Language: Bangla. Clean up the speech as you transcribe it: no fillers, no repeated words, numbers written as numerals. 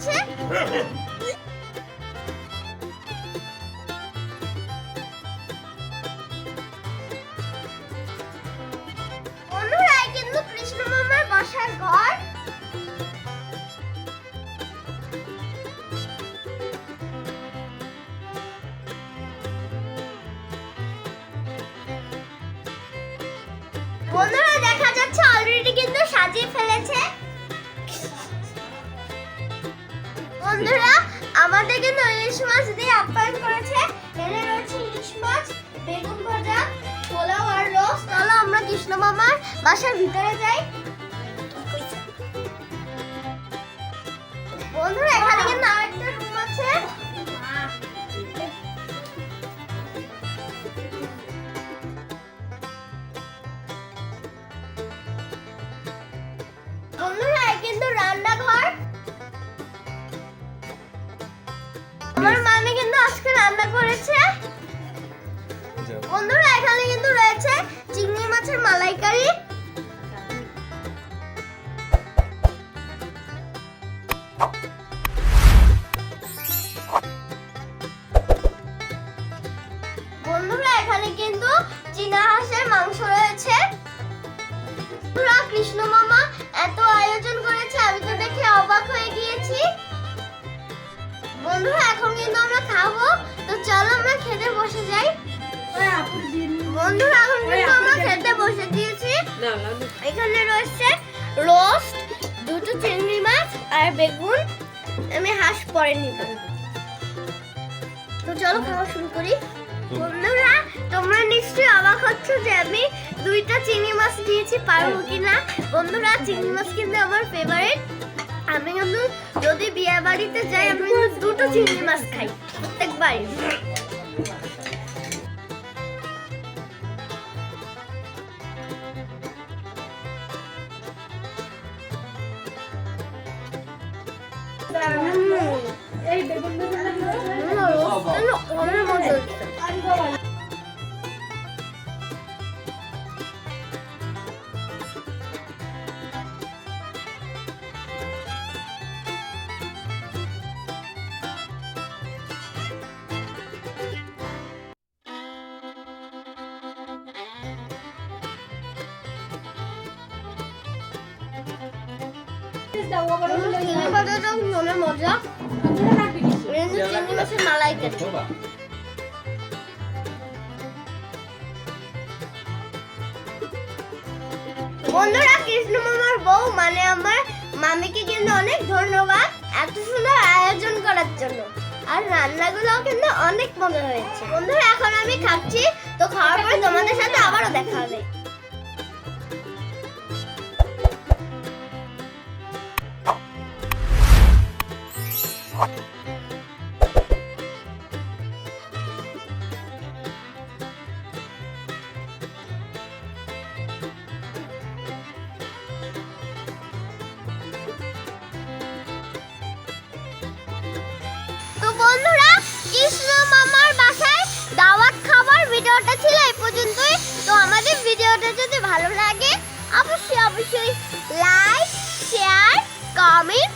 আছে। বন্ধুরা কিন্তু কৃষ্ণ মামার বাসার ঘর। বন্ধুরা দেখা যাচ্ছে অলরেডি কিন্তু সাজিয়ে ফেলেছে। বন্ধুরা আমাদের কিন্তু ইলিশ মাছ দিয়ে আপ্যায়ন করেছে। এখানে রয়েছে ইলিশ মাছ, বেগুন ভাজা, পোলাও আর রোস্ট। চলো আমরা কৃষ্ণ মামার বাসার ভিতরে যাই। বন্ধুরা এখানে কিন্তু আরেকটা রুম আছে। বন্ধুরা কিন্তু রান্নাঘর। আমার মামি কিন্তু আজকে রান্না করেছে। বন্ধুরা এখানে কিন্তু রয়েছে চিংড়ি মাছের মালাইকারি। বন্ধুরা এখানে কিন্তু চীনা হাঁসের মাংস রয়েছে। বন্ধুরা কৃষ্ণ মামা এত আয়োজন করেছে, আমি তো দেখে অবাক হয়ে গিয়েছি। বন্ধুরা এখন কিন্তু আমরা খাবো, তো চলো আমরা খেতে বসে যাই। বন্ধুরা এখন কিন্তু আমরা খেতে বসে দিয়েছি। এখানে রয়েছে রোস্ট, দুটো চিংড়ি মাছ আর বেগুন। আমি হাঁস পরে নিব। তো চলো খাওয়া শুরু করি। বন্ধুরা তোমরা নিশ্চয়ই অবাক হচ্ছ যে আমি দুইটা চিংড়ি মাছ দিয়েছি, পারবো কিনা। বন্ধুরা চিংড়ি মাছ কিন্তু আমার ফেভারিট। আমি কিন্তু যদি বিয়ে বাড়িতে যাই আমি কিন্তু দুটো চিংড়ি মাছ খাই প্রত্যেকবারই। এই বেগুন অনেক মজা হচ্ছে। চিংড়ি ভাজাটাও অনেক মজা। চিংড়ি মাছের মালাইকারি। বন্ধুরা কৃষ্ণ মামার বউ মানে আমার মামিকে কিন্তু অনেক ধন্যবাদ এত সুন্দর আয়োজন করার জন্য। আর রান্নাগুলোও কিন্তু অনেক মজা হয়েছে। বন্ধুরা এখন আমি খাচ্ছি, তো খাওয়ার পরে তোমাদের সাথে আবারও দেখা হবে। তো বন্ধুরা কৃষ্ণ মামার বাসায় দাওয়াত খাবার ভিডিওটা ছিল এই পর্যন্তই। তো আমাদের ভিডিওটা যদি ভালো লাগে অবশ্যই লাইক, শেয়ার, কমেন্ট,